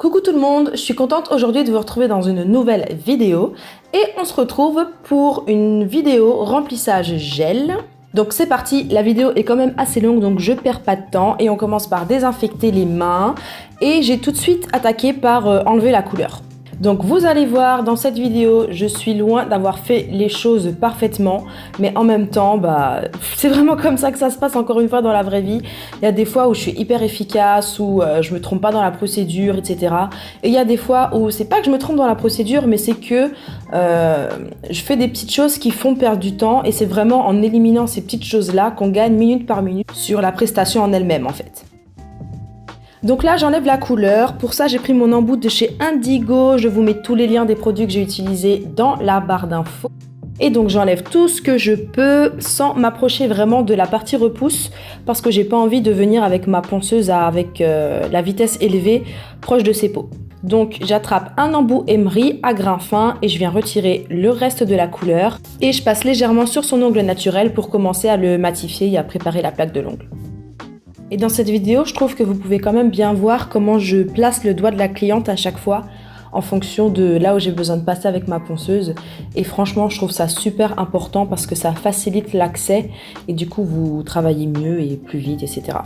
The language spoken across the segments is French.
Coucou tout le monde, je suis contente aujourd'hui de vous retrouver dans une nouvelle vidéo et on se retrouve pour une vidéo remplissage gel. Donc c'est parti, la vidéo est quand même assez longue donc je perds pas de temps et on commence par désinfecter les mains et j'ai tout de suite attaqué par enlever la couleur. Donc vous allez voir dans cette vidéo, je suis loin d'avoir fait les choses parfaitement, mais en même temps, c'est vraiment comme ça que ça se passe encore une fois dans la vraie vie. Il y a des fois où je suis hyper efficace, où je me trompe pas dans la procédure, etc. Et il y a des fois où c'est pas que je me trompe dans la procédure, mais c'est que je fais des petites choses qui font perdre du temps et c'est vraiment en éliminant ces petites choses-là qu'on gagne minute par minute sur la prestation en elle-même en fait. Donc là, j'enlève la couleur. Pour ça, j'ai pris mon embout de chez Indigo. Je vous mets tous les liens des produits que j'ai utilisés dans la barre d'infos. Et donc, j'enlève tout ce que je peux sans m'approcher vraiment de la partie repousse parce que j'ai pas envie de venir avec ma ponceuse avec la vitesse élevée proche de ses peaux. Donc, j'attrape un embout emery à grain fin et je viens retirer le reste de la couleur. Et je passe légèrement sur son ongle naturel pour commencer à le matifier et à préparer la plaque de l'ongle. Et dans cette vidéo, je trouve que vous pouvez quand même bien voir comment je place le doigt de la cliente à chaque fois en fonction de là où j'ai besoin de passer avec ma ponceuse. Et franchement, je trouve ça super important parce que ça facilite l'accès et du coup, vous travaillez mieux et plus vite, etc.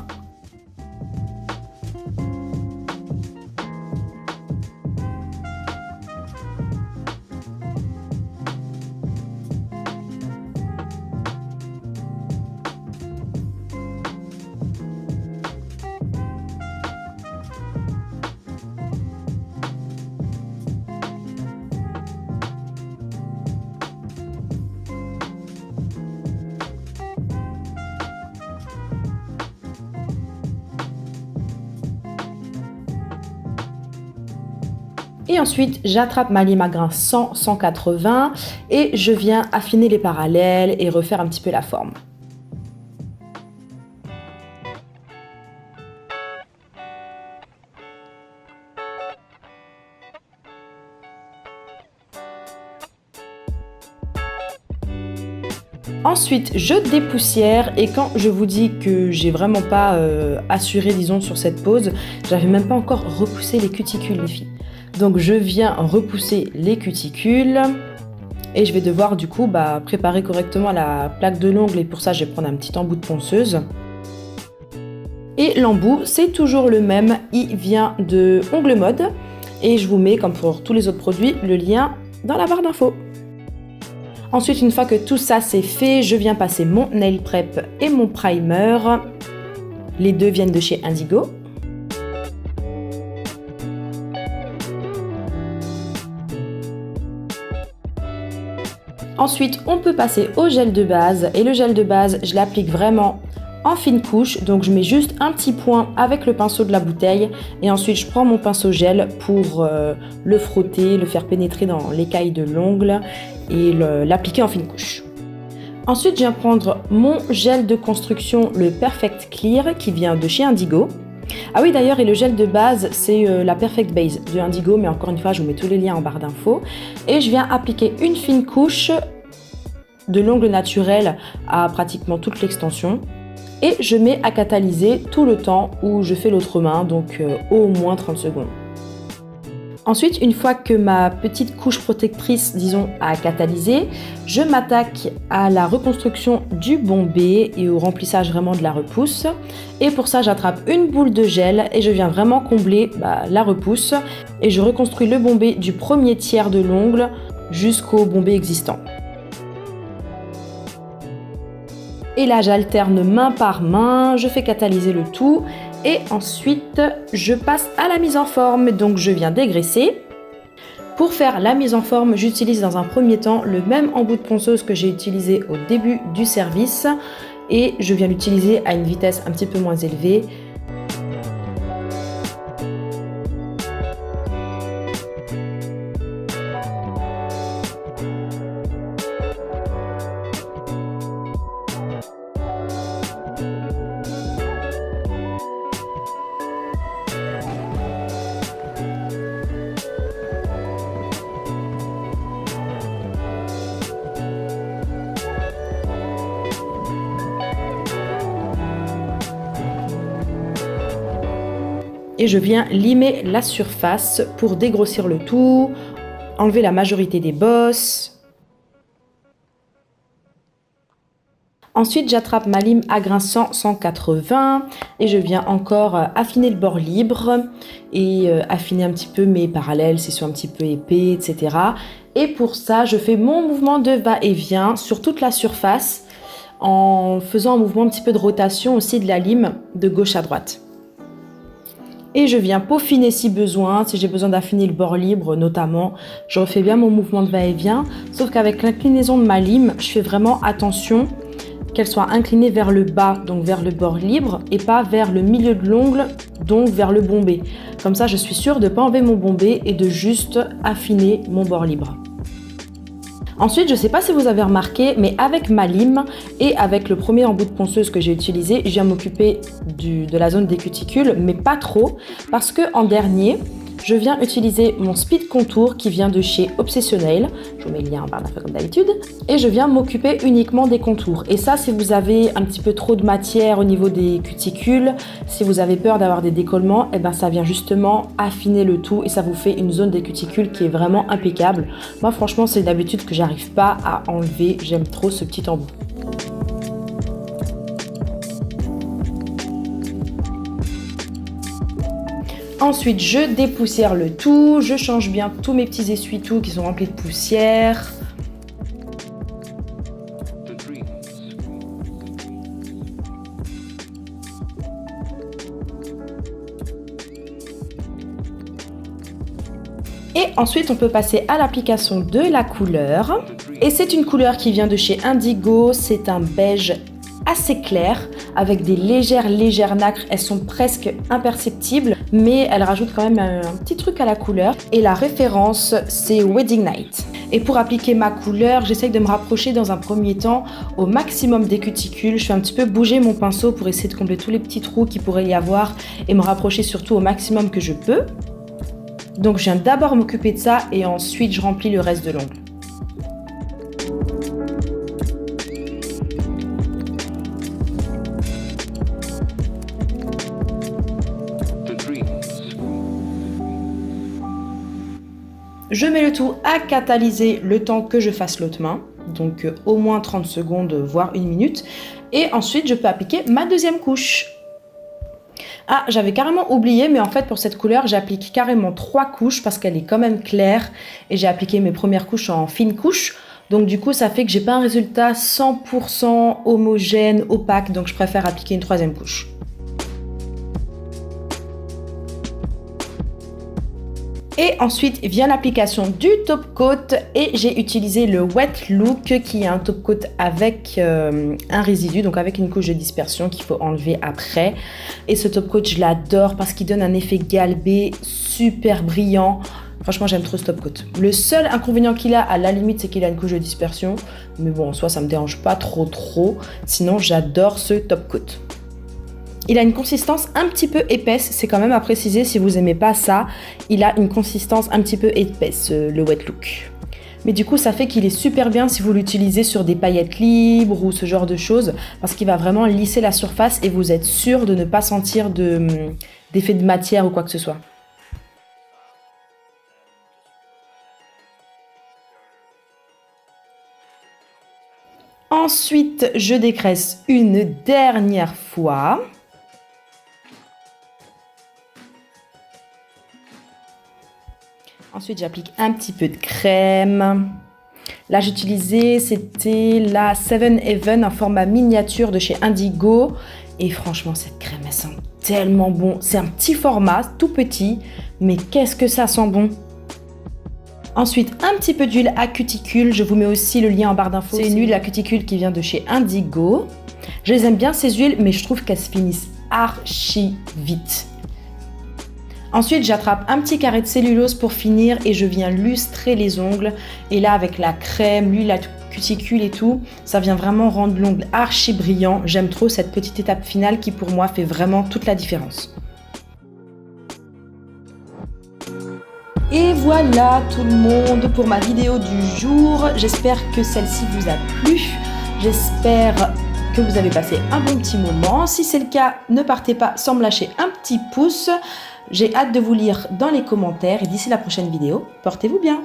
Et ensuite, j'attrape ma lime à grain 100-180 et je viens affiner les parallèles et refaire un petit peu la forme. Ensuite, je dépoussière et quand je vous dis que j'ai vraiment pas assuré, disons, sur cette pose, j'avais même pas encore repoussé les cuticules, les filles. Donc je viens repousser les cuticules et je vais devoir du coup préparer correctement la plaque de l'ongle et pour ça je vais prendre un petit embout de ponceuse. Et l'embout c'est toujours le même, il vient de Ongle Mode et je vous mets comme pour tous les autres produits le lien dans la barre d'infos. Ensuite une fois que tout ça c'est fait, je viens passer mon nail prep et mon primer. Les deux viennent de chez Indigo. Ensuite, on peut passer au gel de base et le gel de base, je l'applique vraiment en fine couche. Donc, je mets juste un petit point avec le pinceau de la bouteille et ensuite, je prends mon pinceau gel pour le frotter, le faire pénétrer dans l'écaille de l'ongle et l'appliquer en fine couche. Ensuite, je viens prendre mon gel de construction, le Perfect Clear qui vient de chez Indigo. Ah oui d'ailleurs et le gel de base c'est la Perfect Base de Indigo mais encore une fois je vous mets tous les liens en barre d'infos et je viens appliquer une fine couche de l'ongle naturel à pratiquement toute l'extension et je mets à catalyser tout le temps où je fais l'autre main donc au moins 30 secondes. Ensuite, une fois que ma petite couche protectrice, disons, a catalysé, je m'attaque à la reconstruction du bombé et au remplissage vraiment de la repousse. Et pour ça, j'attrape une boule de gel et je viens vraiment combler la repousse. Et je reconstruis le bombé du premier tiers de l'ongle jusqu'au bombé existant. Et là, j'alterne main par main, je fais catalyser le tout. Et ensuite, je passe à la mise en forme. Donc, je viens dégraisser. Pour faire la mise en forme, j'utilise dans un premier temps le même embout de ponceuse que j'ai utilisé au début du service. Et je viens l'utiliser à une vitesse un petit peu moins élevée. Et je viens limer la surface pour dégrossir le tout, enlever la majorité des bosses. Ensuite, j'attrape ma lime à grain 180 et je viens encore affiner le bord libre et affiner un petit peu mes parallèles s'ils sont un petit peu épais, etc. Et pour ça, je fais mon mouvement de va-et-vient sur toute la surface en faisant un mouvement un petit peu de rotation aussi de la lime de gauche à droite. Et je viens peaufiner si besoin, si j'ai besoin d'affiner le bord libre notamment, je refais bien mon mouvement de va-et-vient, sauf qu'avec l'inclinaison de ma lime, je fais vraiment attention qu'elle soit inclinée vers le bas, donc vers le bord libre, et pas vers le milieu de l'ongle, donc vers le bombé. Comme ça, je suis sûre de ne pas enlever mon bombé et de juste affiner mon bord libre. Ensuite, je ne sais pas si vous avez remarqué, mais avec ma lime et avec le premier embout de ponceuse que j'ai utilisé, je viens m'occuper de la zone des cuticules, mais pas trop, parce que en dernier, je viens utiliser mon Speed Contour qui vient de chez Obsessionnel. Je vous mets le lien en barre d'infos comme d'habitude. Et je viens m'occuper uniquement des contours. Et ça, si vous avez un petit peu trop de matière au niveau des cuticules, si vous avez peur d'avoir des décollements, et ben ça vient justement affiner le tout et ça vous fait une zone des cuticules qui est vraiment impeccable. Moi, franchement, c'est d'habitude que j'arrive pas à enlever. J'aime trop ce petit embout. Ensuite, je dépoussière le tout, je change bien tous mes petits essuie-tout qui sont remplis de poussière. Et ensuite, on peut passer à l'application de la couleur. Et c'est une couleur qui vient de chez Indigo, c'est un beige assez clair avec des légères nacres, elles sont presque imperceptibles mais elles rajoutent quand même un petit truc à la couleur et la référence c'est Wedding Night. Et pour appliquer ma couleur, j'essaye de me rapprocher dans un premier temps au maximum des cuticules, je fais un petit peu bouger mon pinceau pour essayer de combler tous les petits trous qu'il pourrait y avoir et me rapprocher surtout au maximum que je peux. Donc je viens d'abord m'occuper de ça et ensuite je remplis le reste de l'ongle. Je mets le tout à catalyser le temps que je fasse l'autre main, donc au moins 30 secondes, voire 1 minute. Et ensuite, je peux appliquer ma deuxième couche. Ah, j'avais carrément oublié, mais en fait, pour cette couleur, j'applique carrément 3 couches parce qu'elle est quand même claire. Et j'ai appliqué mes premières couches en fine couche. Donc du coup, ça fait que j'ai pas un résultat 100% homogène, opaque. Donc je préfère appliquer une 3e couche. Et ensuite vient l'application du top coat et j'ai utilisé le Wet Look qui est un top coat avec un résidu, donc avec une couche de dispersion qu'il faut enlever après. Et ce top coat, je l'adore parce qu'il donne un effet galbé super brillant. Franchement, j'aime trop ce top coat. Le seul inconvénient qu'il a, à la limite, c'est qu'il a une couche de dispersion. Mais bon, en soi, ça me dérange pas trop. Sinon, j'adore ce top coat. Il a une consistance un petit peu épaisse, c'est quand même à préciser si vous aimez pas ça. Il a une consistance un petit peu épaisse, le Wet Look. Mais du coup, ça fait qu'il est super bien si vous l'utilisez sur des paillettes libres ou ce genre de choses, parce qu'il va vraiment lisser la surface et vous êtes sûr de ne pas sentir d'effet de matière ou quoi que ce soit. Ensuite, je dégraisse une dernière fois. Ensuite, j'applique un petit peu de crème. Là, j'utilisais, c'était la Seven Heaven, un format miniature de chez Indigo. Et franchement, cette crème, elle sent tellement bon. C'est un petit format, tout petit, mais qu'est-ce que ça sent bon. Ensuite, un petit peu d'huile à cuticule. Je vous mets aussi le lien en barre d'infos. C'est une huile à cuticule qui vient de chez Indigo. Je les aime bien, ces huiles, mais je trouve qu'elles se finissent archi vite. Ensuite, j'attrape un petit carré de cellulose pour finir et je viens lustrer les ongles. Et là, avec la crème, l'huile à cuticule et tout, ça vient vraiment rendre l'ongle archi brillant. J'aime trop cette petite étape finale qui, pour moi, fait vraiment toute la différence. Et voilà tout le monde pour ma vidéo du jour. J'espère que celle-ci vous a plu. J'espère que vous avez passé un bon petit moment. Si c'est le cas, ne partez pas sans me lâcher un petit pouce. J'ai hâte de vous lire dans les commentaires et d'ici la prochaine vidéo, portez-vous bien.